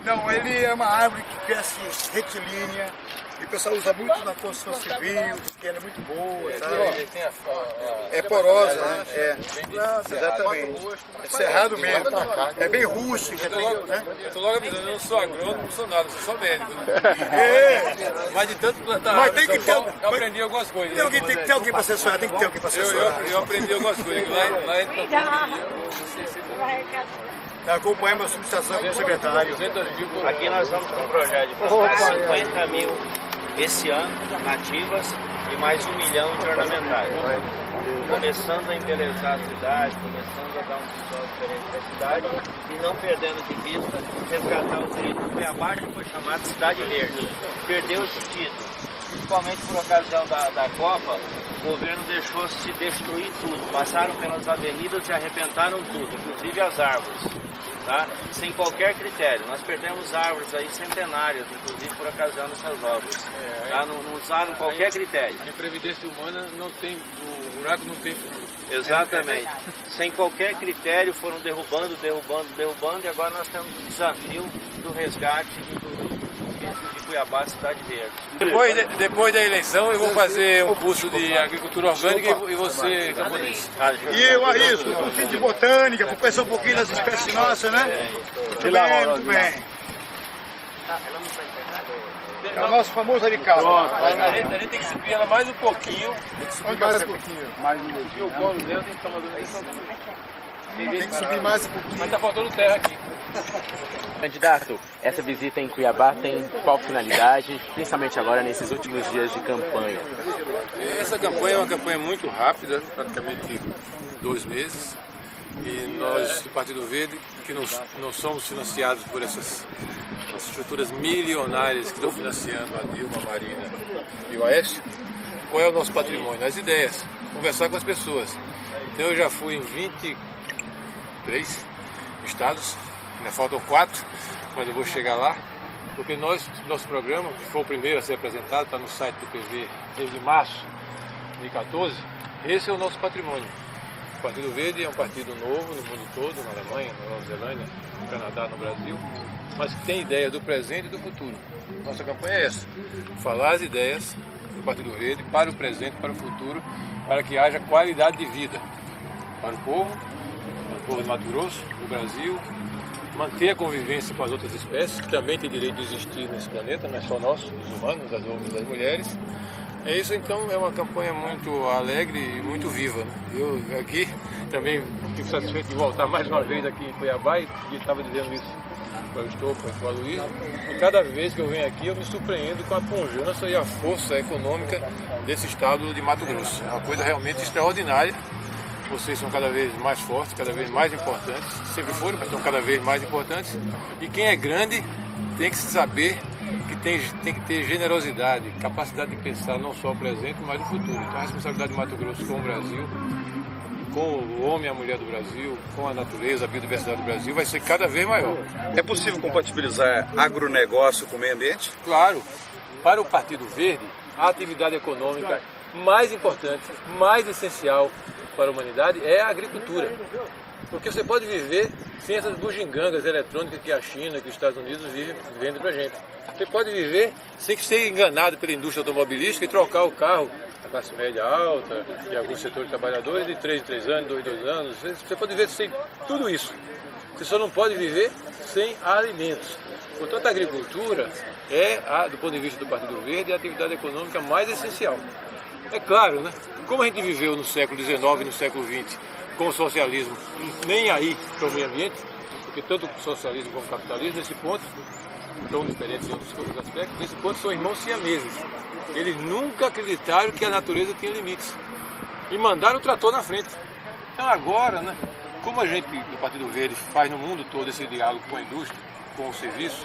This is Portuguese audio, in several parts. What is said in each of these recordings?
Não, ele é uma árvore que cresce retilínea. E o pessoal usa muito na construção civil, porque ela é muito boa, sabe? É porosa, né? É. Exatamente. É cerrado mesmo. É bem rústico, né? Eu tô logo avisando, eu não sou agrônomo, não sou nada, eu sou só médico. Né? É. Mas de tanto plantar Mas tem que ter, eu aprendi algumas coisas. Tem que ter alguém para assessorar, tem que ter alguém para assessorar. Eu aprendi algumas coisas. Lá em Acompanhamos a subestação com o secretário. Aqui nós vamos com um projeto de plantar 50 mil esse ano, nativas, e mais 1 milhão de ornamentais. Começando a embelezar a cidade, começando a dar um visual diferente da cidade e não perdendo de vista resgatar o direito do Cuiabá, que foi chamado de Cidade Verde. Perdeu esse título. Principalmente por ocasião da Copa, o governo deixou se destruir tudo. Passaram pelas avenidas e arrebentaram tudo, inclusive as árvores, tá? Sem qualquer critério. Nós perdemos árvores aí centenárias, inclusive por ocasião dessas obras. Tá? Não usaram qualquer critério. A previdência humana não tem, o buraco não tem futuro. Exatamente. Sem qualquer critério foram derrubando, e agora nós temos o desafio do resgate de Cuiabá, Cidade Verde. Depois da eleição eu vou fazer um curso de agricultura orgânica e vou ser camponês. E eu arrisco um pouquinho de botânica, para conhecer um pouquinho das espécies nossas, né? Muito bem. É o nosso famoso alicate. A gente tem que subir ela mais um pouquinho. Mais um pouquinho. E o bolo dela tem que tomar Tem que subir mais um pouquinho. Mas tá faltando terra aqui. Candidato, essa visita em Cuiabá tem qual finalidade, principalmente agora nesses últimos dias de campanha? Essa campanha é uma campanha muito rápida, praticamente 2 meses. E nós, do Partido Verde, que não somos financiados por essas estruturas milionárias que estão financiando a Dilma, a Marina e o Aécio, qual é o nosso patrimônio? As ideias, conversar com as pessoas. Então eu já fui em 23 estados, ainda faltam 4, mas eu vou chegar lá, porque nosso programa, que foi o primeiro a ser apresentado, está no site do PV desde março de 2014, esse é o nosso patrimônio. O Partido Verde é um partido novo no mundo todo, na Alemanha, na Nova Zelândia, no Canadá, no Brasil, mas que tem ideia do presente e do futuro. Nossa campanha é essa, falar as ideias do Partido Verde para o presente e para o futuro, para que haja qualidade de vida para o povo do Mato Grosso, do Brasil, manter a convivência com as outras espécies, que também têm direito de existir nesse planeta, não é só nós, os humanos, das homens e das mulheres. É isso, então, é uma campanha muito alegre e muito viva. Eu aqui também fico satisfeito de voltar mais uma vez aqui em Cuiabá e estava dizendo isso para o Estopa e para o Aloysio. E cada vez que eu venho aqui eu me surpreendo com a pujança e a força econômica desse estado de Mato Grosso. É uma coisa realmente extraordinária. Vocês são cada vez mais fortes, cada vez mais importantes. Sempre foram, mas são cada vez mais importantes. E quem é grande tem que saber que tem que ter generosidade, capacidade de pensar não só o presente, mas o futuro. Então a responsabilidade de Mato Grosso com o Brasil, com o homem e a mulher do Brasil, com a natureza, a biodiversidade do Brasil, vai ser cada vez maior. É possível compatibilizar agronegócio com o meio ambiente? Claro, para o Partido Verde, a atividade econômica mais importante, mais essencial para a humanidade é a agricultura. Porque você pode viver sem essas bugigangas eletrônicas que a China, que os Estados Unidos vendem para a gente. Você pode viver sem ser enganado pela indústria automobilística e trocar o carro da classe média alta e alguns setores trabalhadores de 3 em 3 anos, 2 em 2 anos. Você pode viver sem tudo isso. Você só não pode viver sem alimentos. Portanto, a agricultura é, do ponto de vista do Partido Verde, a atividade econômica mais essencial. É claro, né? Como a gente viveu no século XIX e no século XX com o socialismo, nem aí para o meio ambiente, porque tanto o socialismo como o capitalismo, nesse ponto, tão diferentes em outros aspectos, nesse ponto são irmãos siameses. Eles nunca acreditaram que a natureza tinha limites e mandaram o trator na frente. Então agora, né, como a gente do Partido Verde faz no mundo todo esse diálogo com a indústria, com o serviço,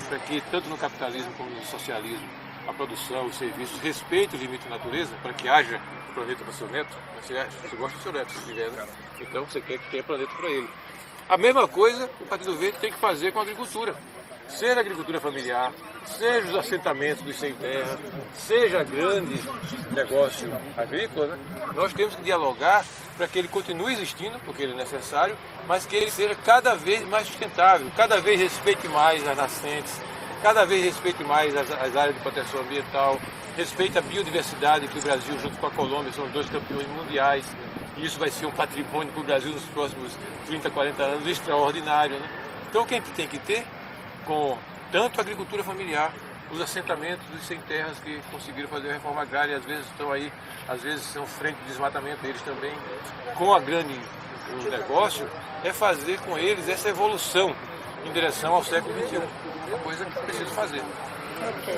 para que tanto no capitalismo como no socialismo a produção, os serviços respeitem o limite da natureza, para que haja planeta para o seu neto. Você gosta do seu neto, se tiver, né? Então você quer que tenha planeta para ele. A mesma coisa o Partido Verde tem que fazer com a agricultura. seja a agricultura familiar, seja os assentamentos dos sem terra, seja grande negócio agrícola, né? Nós temos que dialogar para que ele continue existindo, porque ele é necessário, mas que ele seja cada vez mais sustentável, cada vez respeite mais as nascentes, cada vez respeite mais as áreas de proteção ambiental, respeite a biodiversidade, que o Brasil, junto com a Colômbia, são os 2 campeões mundiais. E isso vai ser um patrimônio para o Brasil nos próximos 30, 40 anos extraordinário, né? Então, o que a gente tem que ter com tanto a agricultura familiar, os assentamentos dos sem terras que conseguiram fazer a reforma agrária, às vezes estão aí, às vezes são frente de desmatamento, eles também, com o negócio, é fazer com eles essa evolução em direção ao século XXI. Uma coisa que precisa fazer.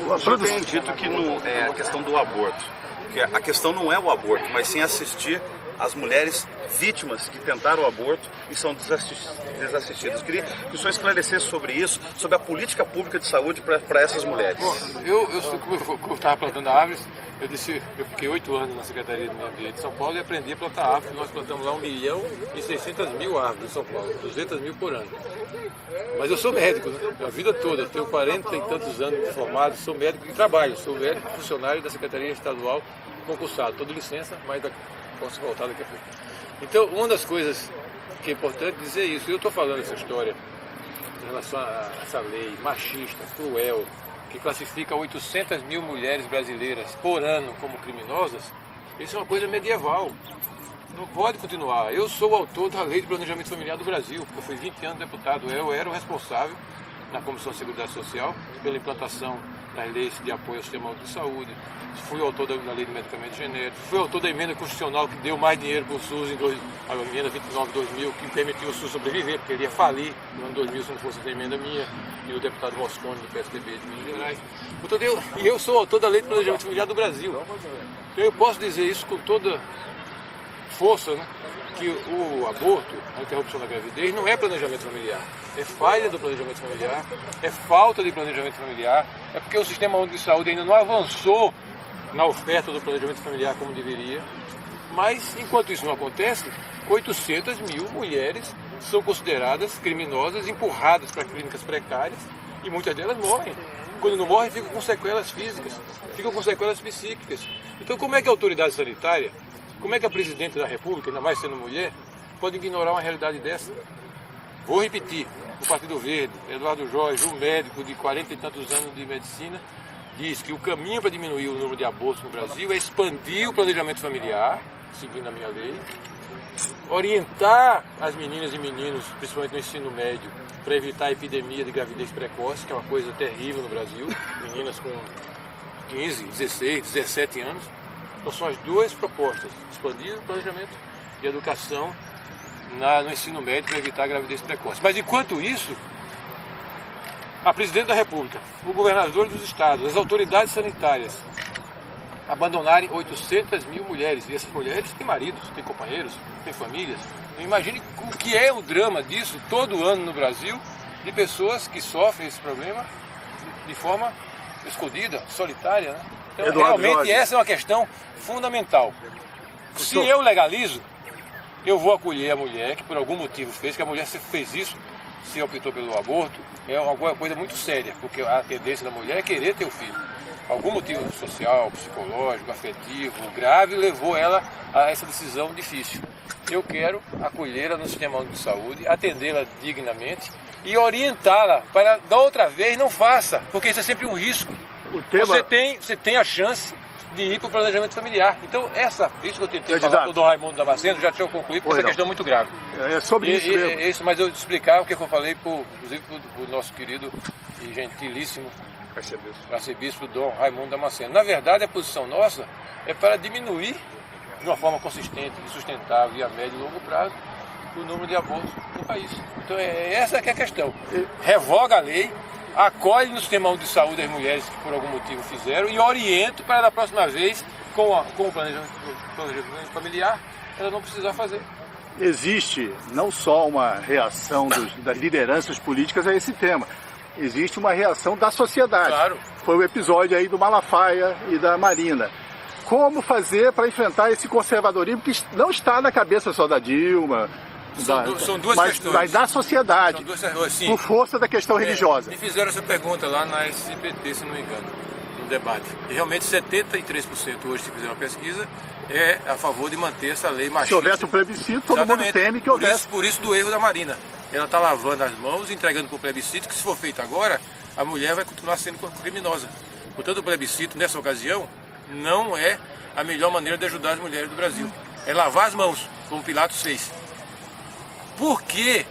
O senhor tem dito que não é a questão do aborto, que a questão não é o aborto, mas sim assistir as mulheres vítimas que tentaram o aborto e são desassistidas. Queria que o senhor esclarecesse sobre isso, sobre a política pública de saúde para essas mulheres. Bom, eu estava plantando árvores, eu fiquei 8 anos na Secretaria do Meio Ambiente de São Paulo e aprendi a plantar árvores. Nós plantamos lá 1.600.000 árvores em São Paulo, 200.000 por ano. Mas eu sou médico, né? A vida toda, eu tenho 40 e tantos anos de formado, sou médico e trabalho, sou médico funcionário da Secretaria Estadual concursado. Estou de licença, mas posso voltar daqui a pouco. Então, uma das coisas que é importante dizer isso, eu estou falando essa história em relação a essa lei machista, cruel, que classifica 800.000 mulheres brasileiras por ano como criminosas, isso é uma coisa medieval. Não pode continuar. Eu sou o autor da Lei de Planejamento Familiar do Brasil, porque eu fui 20 anos deputado, eu era o responsável na Comissão de Seguridade Social pela implantação das leis de apoio ao sistema único de saúde, fui autor da lei de medicamentos genéricos, fui autor da emenda constitucional que deu mais dinheiro para o SUS, a emenda 29/2000, que permitiu o SUS sobreviver, porque ele ia falir no ano 2000 se não fosse essa emenda minha, e o deputado Moscone do PSDB de Minas Gerais. Então, eu sou autor da Lei de Planejamento Familiar do Brasil. Então eu posso dizer isso com toda força, né, que o aborto, a interrupção da gravidez, não é planejamento familiar. É falha do planejamento familiar, é falta de planejamento familiar, é porque o Sistema Único de Saúde ainda não avançou na oferta do planejamento familiar como deveria. Mas, enquanto isso não acontece, 800.000 mulheres são consideradas criminosas, empurradas para clínicas precárias e muitas delas morrem. Quando não morrem, ficam com sequelas físicas, ficam com sequelas psíquicas. Então, como é que a autoridade sanitária, como é que a presidente da República, ainda mais sendo mulher, pode ignorar uma realidade dessa? Vou repetir, o Partido Verde, Eduardo Jorge, um médico de 40 e tantos anos de medicina, diz que o caminho para diminuir o número de abortos no Brasil é expandir o planejamento familiar, seguindo a minha lei, orientar as meninas e meninos, principalmente no ensino médio, para evitar a epidemia de gravidez precoce, que é uma coisa terrível no Brasil, meninas com 15, 16, 17 anos. Então são as duas propostas, expandir o planejamento de educação no ensino médio para evitar a gravidez precoce. Mas enquanto isso, a presidente da República, o governador dos estados, as autoridades sanitárias abandonarem 800.000 mulheres. E essas mulheres têm maridos, têm companheiros, têm famílias. Imagine o que é o drama disso todo ano no Brasil, de pessoas que sofrem esse problema de forma escondida, solitária, né? Então, Eduardo realmente, Jorge, essa é uma questão fundamental. Se eu legalizo, eu vou acolher a mulher que por algum motivo fez, que a mulher fez isso, se optou pelo aborto, é alguma coisa muito séria, porque a tendência da mulher é querer ter o filho. Algum motivo social, psicológico, afetivo, grave, levou ela a essa decisão difícil. Eu quero acolhê-la no Sistema Único de Saúde, atendê-la dignamente e orientá-la para da outra vez não faça, porque isso é sempre um risco. Você tem a chance de ir para o planejamento familiar. Então, isso que eu tentei falar com o Dom Raimundo Damasceno, já tinha concluído, porque essa questão é muito grave. É sobre isso mesmo. É isso, mas eu explicar o que eu falei, inclusive, para o nosso querido e gentilíssimo arcebispo Dom Raimundo Damasceno. Na verdade, a posição nossa é para diminuir, de uma forma consistente e sustentável e a médio e longo prazo, o número de abortos no país. Então, essa que é a questão. Revoga a lei, acolhe no Sistema Único de Saúde as mulheres que por algum motivo fizeram e oriento para da próxima vez, com o planejamento familiar, ela não precisar fazer. Existe não só uma reação das lideranças políticas a esse tema, existe uma reação da sociedade. Claro. Foi o episódio aí do Malafaia e da Marina. Como fazer para enfrentar esse conservadorismo que não está na cabeça só da Dilma, São duas mas questões. da sociedade, São duas, sim. por força da questão religiosa. Me fizeram essa pergunta lá na SBT, se não me engano, no debate. E realmente 73% hoje, se fizer uma pesquisa, é a favor de manter essa lei machista. Se houvesse um plebiscito, todo mundo teme que houvesse. Por isso do erro da Marina. Ela está lavando as mãos, entregando para o plebiscito, que se for feito agora, a mulher vai continuar sendo criminosa. Portanto, o plebiscito, nessa ocasião, não é a melhor maneira de ajudar as mulheres do Brasil. É lavar as mãos, como Pilatos fez. Por que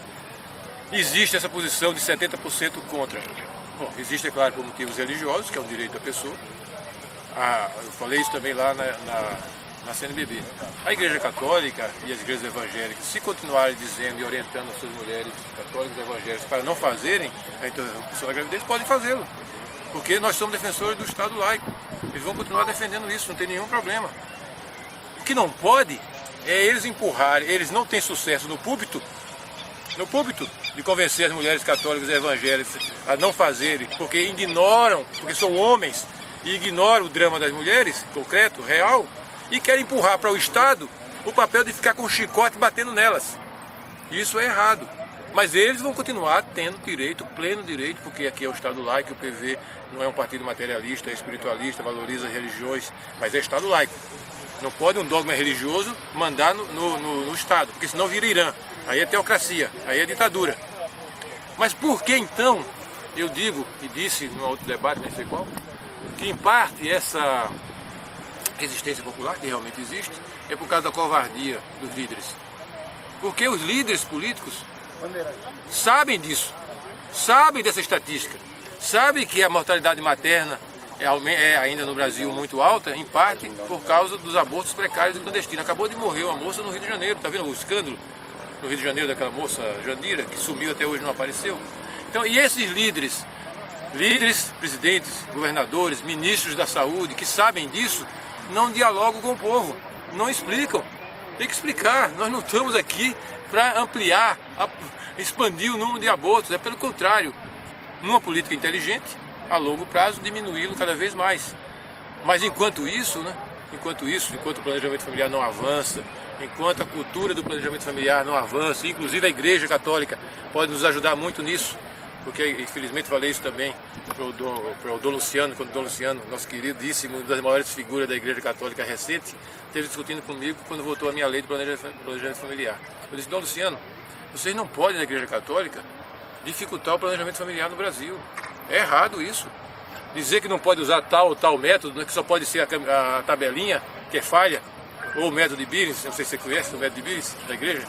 existe essa posição de 70% contra? Bom, existe, é claro, por motivos religiosos, que é o direito da pessoa. Eu falei isso também lá na CNBB. A Igreja Católica e as igrejas evangélicas, se continuarem dizendo e orientando as suas mulheres católicas e evangélicas para não fazerem a interrupção da gravidez, podem fazê-lo. Porque nós somos defensores do Estado laico. Eles vão continuar defendendo isso, não tem nenhum problema. O que não pode é eles empurrarem, eles não têm sucesso no púlpito, de convencer as mulheres católicas e evangélicas a não fazerem, porque ignoram, porque são homens, e ignoram o drama das mulheres, concreto, real, e querem empurrar para o Estado o papel de ficar com o chicote batendo nelas. Isso é errado. Mas eles vão continuar tendo direito, pleno direito, porque aqui é o Estado laico, o PV não é um partido materialista, é espiritualista, valoriza as religiões, mas é Estado laico. Não pode um dogma religioso mandar no Estado, porque senão vira Irã. Aí é teocracia, aí é ditadura. Mas por que então, eu digo, e disse num outro debate, nem sei qual, que em parte essa resistência popular, que realmente existe, é por causa da covardia dos líderes. Porque os líderes políticos sabem disso, sabem dessa estatística, sabem que a mortalidade materna é ainda no Brasil muito alta, em parte por causa dos abortos precários e clandestinos. Acabou de morrer uma moça no Rio de Janeiro, está vendo o escândalo no Rio de Janeiro daquela moça Jandira, que sumiu até hoje, não apareceu. Então, e esses líderes, presidentes, governadores, ministros da saúde, que sabem disso, não dialogam com o povo, não explicam. Tem que explicar, nós não estamos aqui para ampliar, expandir o número de abortos, é pelo contrário, numa política inteligente, a longo prazo, diminuí-lo cada vez mais. Mas enquanto isso, enquanto o planejamento familiar não avança, enquanto a cultura do planejamento familiar não avança, inclusive a Igreja Católica pode nos ajudar muito nisso, porque infelizmente falei isso também para o Dom Luciano, quando o Dom Luciano, nosso queridíssimo, uma das maiores figuras da Igreja Católica recente, esteve discutindo comigo quando votou a minha lei do planejamento familiar. Eu disse: Dom Luciano, vocês não podem, na Igreja Católica, dificultar o planejamento familiar no Brasil. É errado isso. Dizer que não pode usar tal ou tal método, que só pode ser a tabelinha, que é falha, ou o método de Billings, não sei se você conhece o método de Billings da Igreja.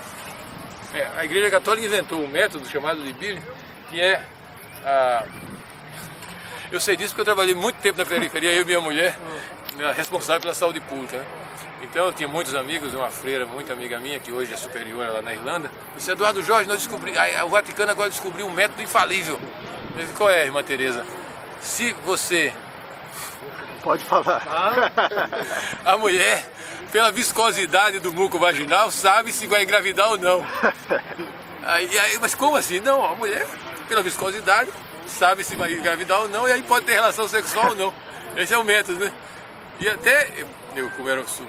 A Igreja Católica inventou um método chamado de Billings, que é eu sei disso porque eu trabalhei muito tempo na periferia, eu e minha mulher, responsável pela saúde pública, né? Então eu tinha muitos amigos, uma freira muito amiga minha, que hoje é superior lá na Irlanda, disse: Eduardo Jorge, nós descobrimos, o Vaticano agora descobriu um método infalível. Eu disse: qual é, irmã Tereza? Se você... Pode falar. A mulher, pela viscosidade do muco vaginal, sabe se vai engravidar ou não. Mas como assim? Não, a mulher, pela viscosidade, sabe se vai engravidar ou não, e aí pode ter relação sexual ou não. Esse é o método, né? E até, como eu sou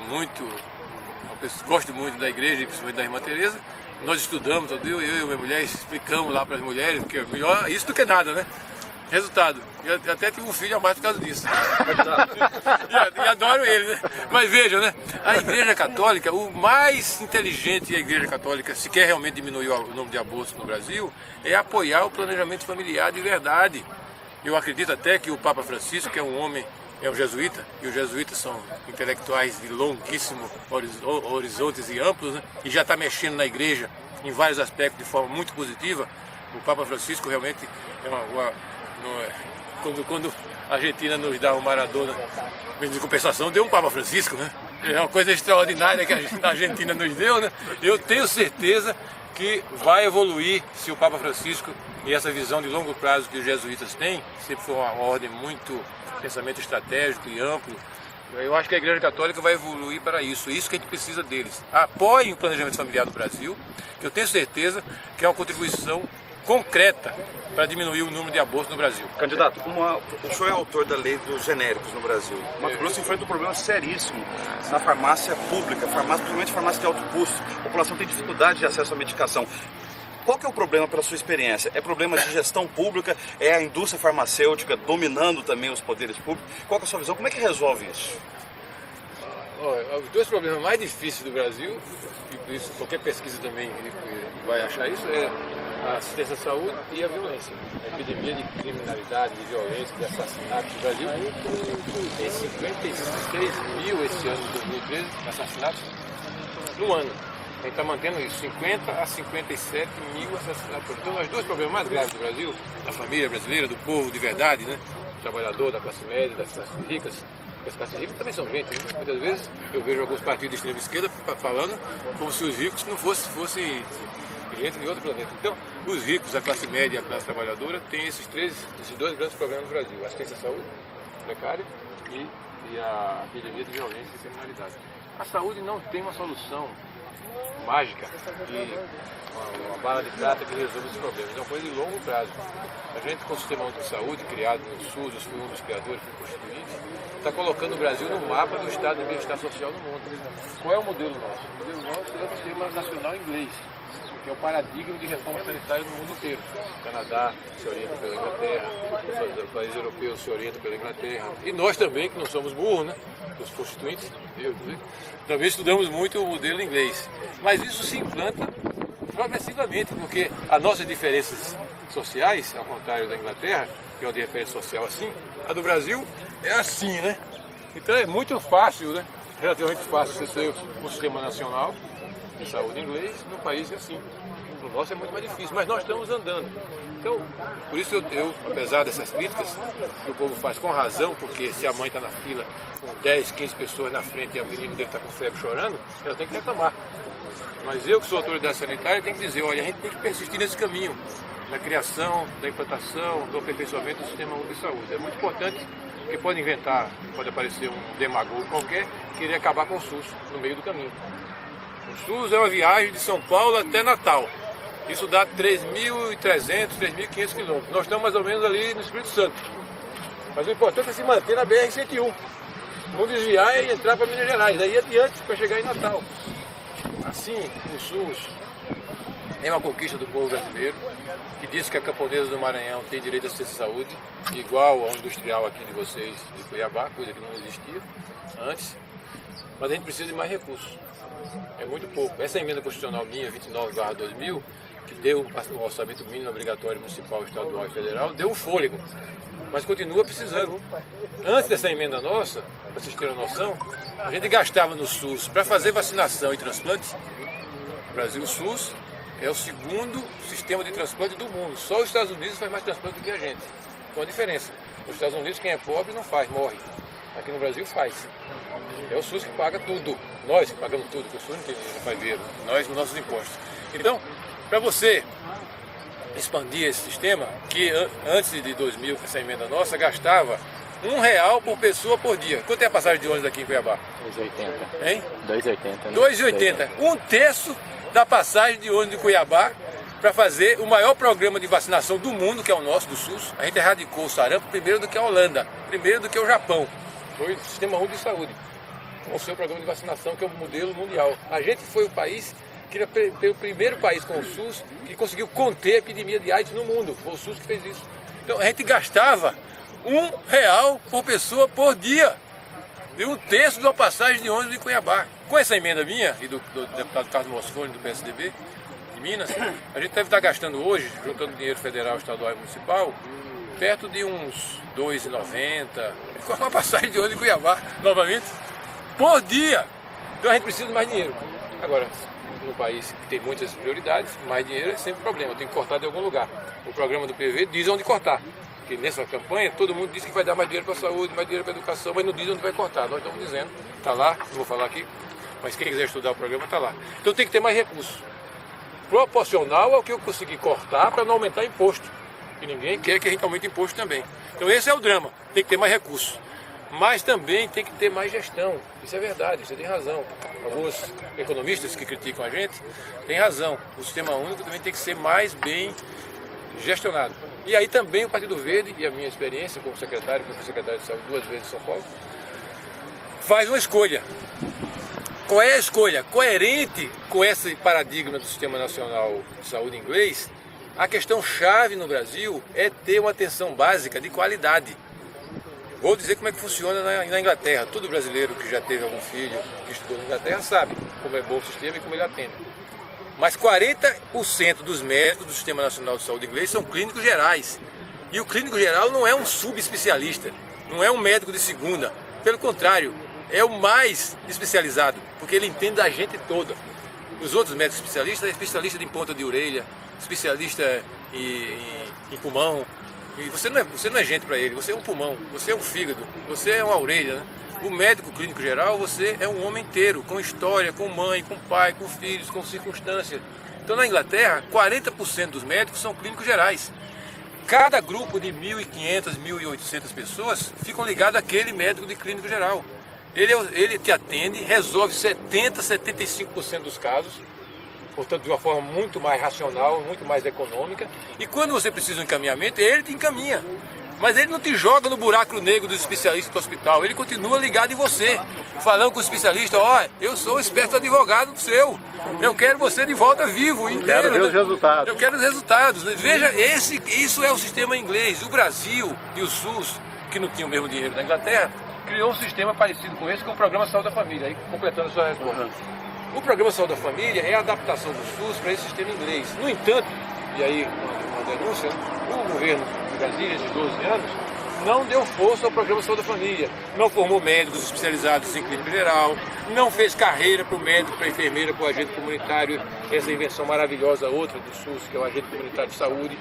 gosto muito da igreja, principalmente da irmã Tereza, nós estudamos, eu e minha mulher explicamos lá para as mulheres, que é melhor isso do que nada, né? Resultado, eu até tive um filho a mais por causa disso. E adoro ele, né? Mas vejam, né? A Igreja Católica, o mais inteligente, a Igreja Católica, se quer realmente diminuir o número de abortos no Brasil, é apoiar o planejamento familiar de verdade. Eu acredito até que o Papa Francisco, que é um homem, é um jesuíta, e os jesuítas são intelectuais de longuíssimos horizontes e amplos, né? E já está mexendo na igreja em vários aspectos de forma muito positiva. O Papa Francisco realmente quando a Argentina nos dá um Maradona de compensação, deu um Papa Francisco, né? É uma coisa extraordinária que a Argentina nos deu, né? Eu tenho certeza que vai evoluir se o Papa Francisco e essa visão de longo prazo que os jesuítas têm, sempre foi uma ordem muito pensamento estratégico e amplo. Eu acho que a Igreja Católica vai evoluir para isso. É isso que a gente precisa deles. Apoiem o planejamento familiar do Brasil, que eu tenho certeza que é uma contribuição concreta para diminuir o número de abortos no Brasil. Candidato, o senhor é autor da lei dos genéricos no Brasil. Mato Grosso enfrenta um problema seríssimo na farmácia pública, principalmente farmácia de alto custo. A população tem dificuldade de acesso à medicação. Qual que é o problema pela sua experiência? É problema de gestão pública? É a indústria farmacêutica dominando também os poderes públicos? Qual que é a sua visão? Como é que resolve isso? Os dois problemas mais difíceis do Brasil, e por isso qualquer pesquisa também vai achar isso, é a assistência à saúde e a violência. A epidemia de criminalidade, de violência, de assassinatos no Brasil tem 56 mil esse ano de 2013 assassinatos no ano. A gente está mantendo isso, 50 a 57 mil assassinatos. Então, os dois problemas mais graves do Brasil, da família brasileira, do povo de verdade, né? Do trabalhador, da classe média, das classes ricas. As classes ricas também são gente, né? Muitas vezes eu vejo alguns partidos de extrema esquerda falando como se os ricos não fossem gente de outro planeta. Então, os ricos, a classe média e a classe trabalhadora têm esses dois grandes problemas no Brasil: a assistência à saúde precária e a epidemia de violência e criminalidade. A saúde não tem uma solução mágica e uma bala de prata que resolve os problemas. É uma coisa de longo prazo. A gente, com o Sistema Único de Saúde, criado no SUS, os fundos dos criadores que constituídos, está colocando o Brasil no mapa do estado de bem-estar social no mundo. Qual é o modelo nosso? O modelo nosso é o Sistema Nacional Inglês, que é o paradigma de reforma sanitária no mundo inteiro. O Canadá se orienta pela Inglaterra, os países europeus se orientam pela Inglaterra. E nós também, que não somos burros, né? Os constituintes, também estudamos muito o modelo inglês. Mas isso se implanta progressivamente, porque as nossas diferenças sociais, ao contrário da Inglaterra, que é uma diferença social assim, a do Brasil é assim, né? Então é muito fácil, né? Relativamente fácil você ter um sistema nacional de saúde inglês, no país é assim. No nosso é muito mais difícil, mas nós estamos andando. Então, por isso eu apesar dessas críticas, que o povo faz com razão, porque se a mãe está na fila com 10, 15 pessoas na frente e a menina dele está com febre chorando, ela tem que reclamar. Mas eu, que sou autoridade sanitária, tenho que dizer, olha, a gente tem que persistir nesse caminho, da criação, da implantação, do aperfeiçoamento do Sistema Único de Saúde. É muito importante, porque pode aparecer um demagogo qualquer, querer acabar com o SUS no meio do caminho. O SUS é uma viagem de São Paulo até Natal. Isso dá 3.300, 3.500 quilômetros. Nós estamos mais ou menos ali no Espírito Santo. Mas o importante é se manter na BR-101. Não desviar e entrar para Minas Gerais. Daí adiante para chegar em Natal. Assim, o SUS é uma conquista do povo brasileiro, que diz que a camponesa do Maranhão tem direito à assistência à saúde, igual ao industrial aqui de vocês, de Cuiabá, coisa que não existia antes. Mas a gente precisa de mais recursos. É muito pouco. Essa emenda constitucional minha, 29/2000, que deu um orçamento mínimo obrigatório municipal, estadual e federal, deu um fôlego, mas continua precisando. Antes dessa emenda nossa, para vocês terem uma noção, a gente gastava no SUS para fazer vacinação e transplante. O Brasil, o SUS é o segundo sistema de transplante do mundo. Só os Estados Unidos faz mais transplante do que a gente. Com a diferença. Nos Estados Unidos, quem é pobre não faz, morre. Aqui no Brasil faz. É o SUS que paga tudo. Nós que pagamos tudo, porque o SUS não faz dinheiro. Nós, nos nossos impostos. Então, para você expandir esse sistema, que antes de 2000, com essa emenda nossa, gastava R$1 por pessoa por dia. Quanto é a passagem de ônibus aqui em Cuiabá? 2,80. Hein? 2,80. 2,80. Um terço da passagem de ônibus de Cuiabá para fazer o maior programa de vacinação do mundo, que é o nosso, do SUS. A gente erradicou o sarampo primeiro do que a Holanda, primeiro do que o Japão. Foi o Sistema Único de Saúde, com o seu programa de vacinação, que é o modelo mundial. A gente foi o país que foi o primeiro país com o SUS que conseguiu conter a epidemia de AIDS no mundo. Foi o SUS que fez isso. Então a gente gastava R$1 por pessoa por dia, de um terço de uma passagem de ônibus de Cuiabá. Com essa emenda minha e do deputado Carlos Mosconi, do PSDB, de Minas, a gente deve estar gastando hoje, juntando dinheiro federal, estadual e municipal, perto de uns R$2,90, com uma passagem de ônibus de Cuiabá, novamente, por dia. Então a gente precisa de mais dinheiro. Agora, no país que tem muitas prioridades, mais dinheiro é sempre problema, tem que cortar de algum lugar. O programa do PV diz onde cortar. Porque nessa campanha todo mundo diz que vai dar mais dinheiro para a saúde, mais dinheiro para a educação, mas não diz onde vai cortar. Nós estamos dizendo, está lá, não vou falar aqui, mas quem quiser estudar o programa está lá. Então tem que ter mais recursos. Proporcional ao que eu consegui cortar para não aumentar imposto. E ninguém quer que a gente aumente imposto também. Então esse é o drama, tem que ter mais recursos. Mas também tem que ter mais gestão. Isso é verdade, você tem razão. Alguns economistas que criticam a gente têm razão. O Sistema Único também tem que ser mais bem gestionado. E aí também o Partido Verde, e a minha experiência como secretário, que eu fui secretário de saúde 2 vezes em São Paulo, faz uma escolha. Qual é a escolha? Coerente com esse paradigma do Sistema Nacional de Saúde inglês, a questão chave no Brasil é ter uma atenção básica de qualidade. Vou dizer como é que funciona na Inglaterra. Todo brasileiro que já teve algum filho que estudou na Inglaterra sabe como é bom o sistema e como ele atende. Mas 40% dos médicos do Sistema Nacional de Saúde inglês são clínicos gerais. E o clínico geral não é um subespecialista, não é um médico de segunda. Pelo contrário, é o mais especializado, porque ele entende da gente toda. Os outros médicos especialistas, é especialista em ponta de orelha, especialista em pulmão. E você não é gente para ele, você é um pulmão, você é um fígado, você é uma orelha, né? O médico clínico geral, você é um homem inteiro, com história, com mãe, com pai, com filhos, com circunstâncias. Então na Inglaterra, 40% dos médicos são clínicos gerais. Cada grupo de 1.500, 1.800 pessoas ficam ligados àquele médico de clínico geral. Ele te atende, resolve 70%, 75% dos casos, portanto de uma forma muito mais racional, muito mais econômica. E quando você precisa de um encaminhamento, ele te encaminha. Mas ele não te joga no buraco negro dos especialistas do hospital, ele continua ligado em você, falando com o especialista, ó, eu sou esperto advogado seu, eu quero você de volta vivo, inteiro. Quero ver os resultados. Eu quero os resultados. Veja, isso é o sistema inglês. O Brasil e o SUS, que não tinham o mesmo dinheiro da Inglaterra, criou um sistema parecido com esse, que é o Programa Saúde da Família, aí completando a sua resposta. O Programa Saúde da Família é a adaptação do SUS para esse sistema inglês. No entanto, e aí uma denúncia, o governo de Brasília, de 12 anos, não deu força ao Programa Saúde da Família, não formou médicos especializados em clínica geral, não fez carreira para o médico, para a enfermeira, para o agente comunitário, essa invenção maravilhosa outra do SUS, que é o agente comunitário de saúde.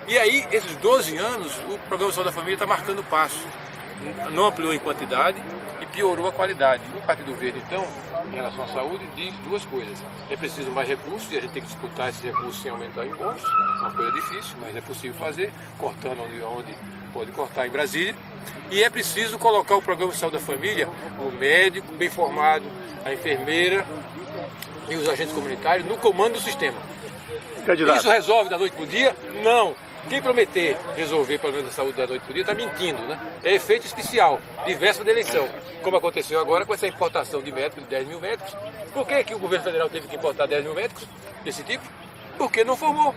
E aí, esses 12 anos, o Programa Saúde da Família está marcando passo. Não ampliou em quantidade e piorou a qualidade. O Partido Verde, então, em relação à saúde, diz duas coisas. É preciso mais recursos e a gente tem que disputar esses recursos sem aumentar impostos. É uma coisa difícil, mas é possível fazer, cortando onde pode cortar em Brasília. E é preciso colocar o Programa de Saúde da Família, o médico bem formado, a enfermeira e os agentes comunitários no comando do sistema. Candidato. Isso resolve da noite para o dia? Não. Quem prometer resolver pelo menos a saúde da noite para o dia está mentindo, né? É efeito especial, de véspera da eleição, como aconteceu agora com essa importação de médicos, de 10 mil médicos. Por que o governo federal teve que importar 10 mil médicos desse tipo? Porque não formou.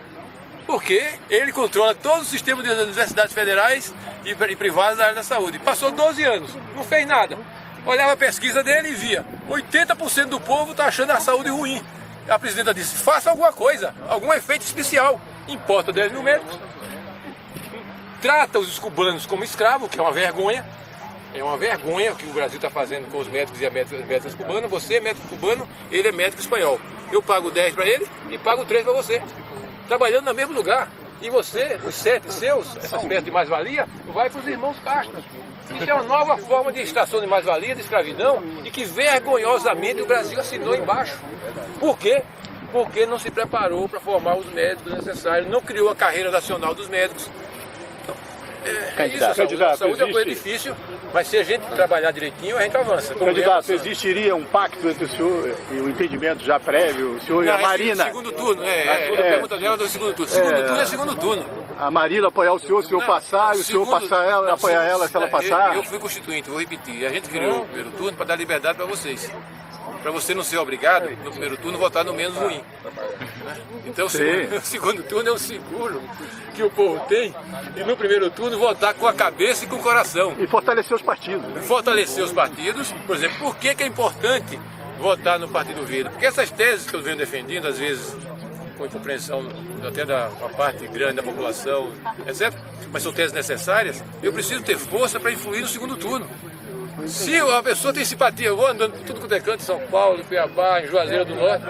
Porque ele controla todo o sistema das universidades federais e privadas da área da saúde. Passou 12 anos, não fez nada. Olhava a pesquisa dele e via 80% do povo está achando a saúde ruim. A presidenta disse, faça alguma coisa, algum efeito especial. Importa 10 mil médicos, trata os cubanos como escravos, que é uma vergonha. É uma vergonha o que o Brasil está fazendo com os médicos e as médicas cubanas. Você é médico cubano, ele é médico espanhol. Eu pago 10 para ele e pago 3 para você. Trabalhando no mesmo lugar. E você, os 7 seus, essa espécie de mais-valia, vai para os irmãos Castro. Isso é uma nova forma de extração de mais-valia, de escravidão, e que vergonhosamente o Brasil assinou embaixo. Por quê? Porque não se preparou para formar os médicos necessários, não criou a carreira nacional dos médicos. Candidato, saúde é uma coisa difícil, mas se a gente trabalhar direitinho, a gente avança. Candidato, existiria um pacto entre o senhor e o entendimento já prévio, o senhor e a Marina? Segundo turno, a pergunta dela do segundo turno. Segundo turno é segundo turno. A Marina apoiar o senhor passar, e o senhor passar ela, apoiar ela se ela passar? Eu fui constituinte, vou repetir. A gente criou o primeiro turno para dar liberdade para vocês. Para você não ser obrigado, no primeiro turno, votar no menos ruim. Então, o segundo turno é o seguro que o povo tem, e no primeiro turno votar com a cabeça e com o coração. E fortalecer os partidos. Fortalecer os partidos, por exemplo, por que é importante votar no Partido Verde? Porque essas teses que eu venho defendendo, às vezes com incompreensão até da uma parte grande da população, etc., mas são teses necessárias, eu preciso ter força para influir no segundo turno. Se a pessoa tem simpatia, eu vou andando por tudo quanto é canto, em São Paulo, em Cuiabá, em Juazeiro do Norte,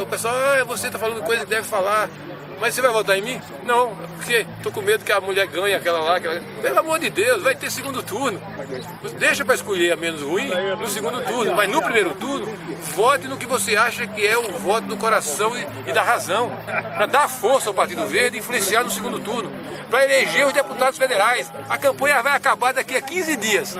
o pessoal, você está falando coisa que deve falar, mas você vai votar em mim? Não, porque estou com medo que a mulher ganhe aquela lá. Pelo amor de Deus, vai ter segundo turno. Deixa para escolher a menos ruim no segundo turno, mas no primeiro turno, vote no que você acha que é o voto do coração e da razão, para dar força ao Partido Verde e influenciar no segundo turno, para eleger os deputados federais. A campanha vai acabar daqui a 15 dias,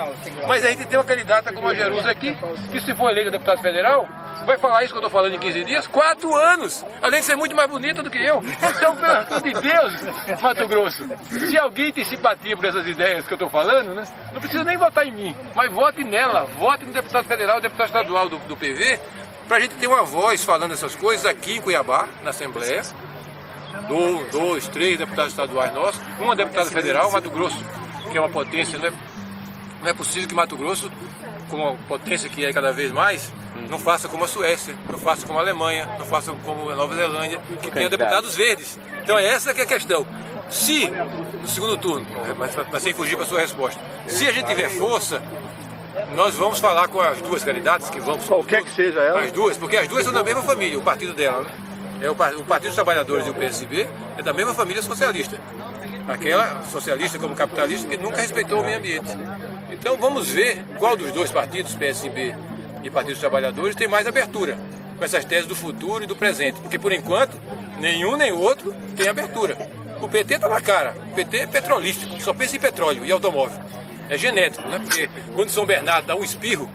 mas a gente tem uma candidata como a Jerusa aqui, que se for eleita deputado federal, vai falar isso que eu estou falando em 15 dias? 4 anos! Além de ser muito mais bonita do que eu. Então, pelo amor de Deus, Mato Grosso, se alguém tem simpatia por essas ideias que eu estou falando, né, não precisa nem votar em mim, mas vote nela, vote no deputado federal, deputado estadual do PV, para a gente ter uma voz falando essas coisas aqui em Cuiabá, na Assembleia. 2, 3 deputados estaduais nossos, uma deputada federal, Mato Grosso, que é uma potência, não é possível que Mato Grosso, com a potência que é cada vez mais, não faça como a Suécia, não faça como a Alemanha, não faça como a Nova Zelândia, que tenha deputados verdes. Então é essa que é a questão. Se, no segundo turno, mas sem fugir para a sua resposta, se a gente tiver força, nós vamos falar com as duas candidatas, que vamos... Qualquer que seja ela. As duas, porque as duas são da mesma família, o partido dela, né? O Partido dos Trabalhadores e o PSB é da mesma família socialista. Aquela socialista como capitalista que nunca respeitou o meio ambiente. Então vamos ver qual dos dois partidos, PSB e Partido dos Trabalhadores, tem mais abertura com essas teses do futuro e do presente. Porque por enquanto, nenhum nem outro tem abertura. O PT está na cara. O PT é petrolístico, só pensa em petróleo e automóvel. É genético, né? Porque quando São Bernardo dá um espirro,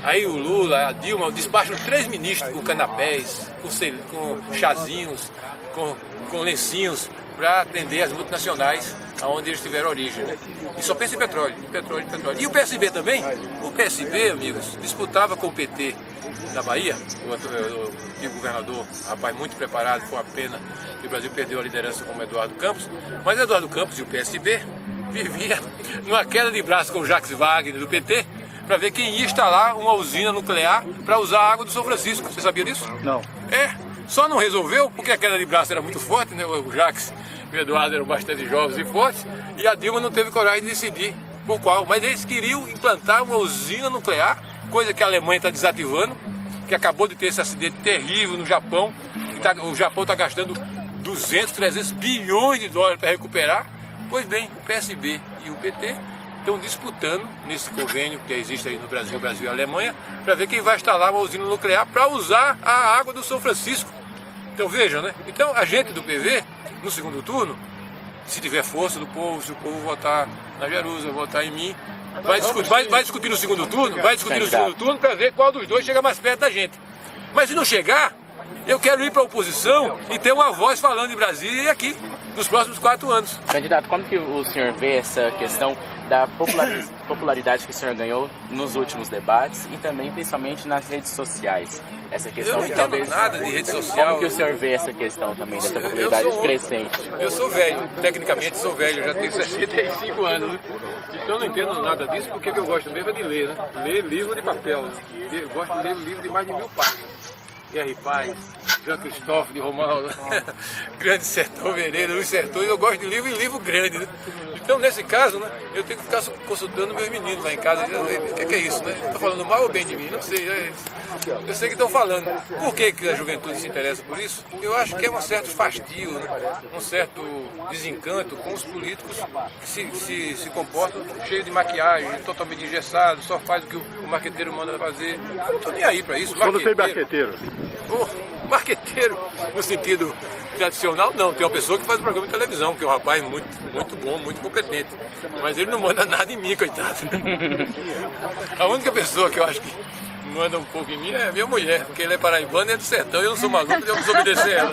aí o Lula, a Dilma despacham 3 ministros com canapés, com chazinhos, com lencinhos, para atender as multinacionais aonde eles tiveram origem. Né? E só pensa em petróleo, petróleo, petróleo. E o PSB também? O PSB, amigos, disputava com o PT da Bahia, o governador, rapaz muito preparado, foi uma pena que o Brasil perdeu a liderança como Eduardo Campos, mas Eduardo Campos e o PSB vivia numa queda de braço com o Jacques Wagner do PT, para ver quem ia instalar uma usina nuclear para usar a água do São Francisco. Você sabia disso? Não. Só não resolveu porque a queda de braço era muito forte, né? O Jacques e o Eduardo eram bastante jovens e fortes, e a Dilma não teve coragem de decidir por qual. Mas eles queriam implantar uma usina nuclear, coisa que a Alemanha está desativando, que acabou de ter esse acidente terrível no Japão. O Japão está gastando 200, 300 bilhões de dólares para recuperar. Pois bem, o PSB e o PT estão disputando nesse convênio que existe aí no Brasil e Alemanha, para ver quem vai instalar uma usina nuclear para usar a água do São Francisco. Então vejam, né? Então a gente do PV, no segundo turno, se tiver força do povo, se o povo votar na Jerusa, votar em mim, vai discutir no segundo turno, para ver qual dos dois chega mais perto da gente. Mas se não chegar, eu quero ir para a oposição e ter uma voz falando em Brasília e aqui, nos próximos 4 anos. Candidato, como que o senhor vê essa questão da popularidade que o senhor ganhou nos últimos debates e também principalmente nas redes sociais? Essa questão eu não entendo nada de rede social. Como que o senhor vê essa questão também, dessa popularidade crescente? Eu sou velho, tecnicamente sou velho, eu já tenho 65 anos. Então eu não entendo nada disso, porque o que eu gosto mesmo é de ler, né? Ler livro de papel. Eu gosto de ler livro de mais de 1000 páginas. Guerra Paz, Jean Cristóvão de Romão, Grande Sertão Vereiro, Luiz Sertões, eu gosto de livro grande, né? Então, nesse caso, né, eu tenho que ficar consultando meus meninos lá em casa, o que é isso, né? Estão falando mal ou bem de mim? Não sei, eu sei que estão falando. Por que a juventude se interessa por isso? Eu acho que é um certo fastio, né? Um certo desencanto com os políticos que se comportam cheio de maquiagem, totalmente engessados, só faz o que o marqueteiro manda fazer. Eu não estou nem aí para isso. Quando tem marqueteiro? Marqueteiro, no sentido tradicional, não. Tem uma pessoa que faz um programa de televisão, que é um rapaz muito bom, muito competente. Mas ele não manda nada em mim, coitado. A única pessoa que eu acho que manda um pouco em mim é minha mulher, porque ele é paraibano e é do sertão, e eu não sou maluco de eu desobedecer ela.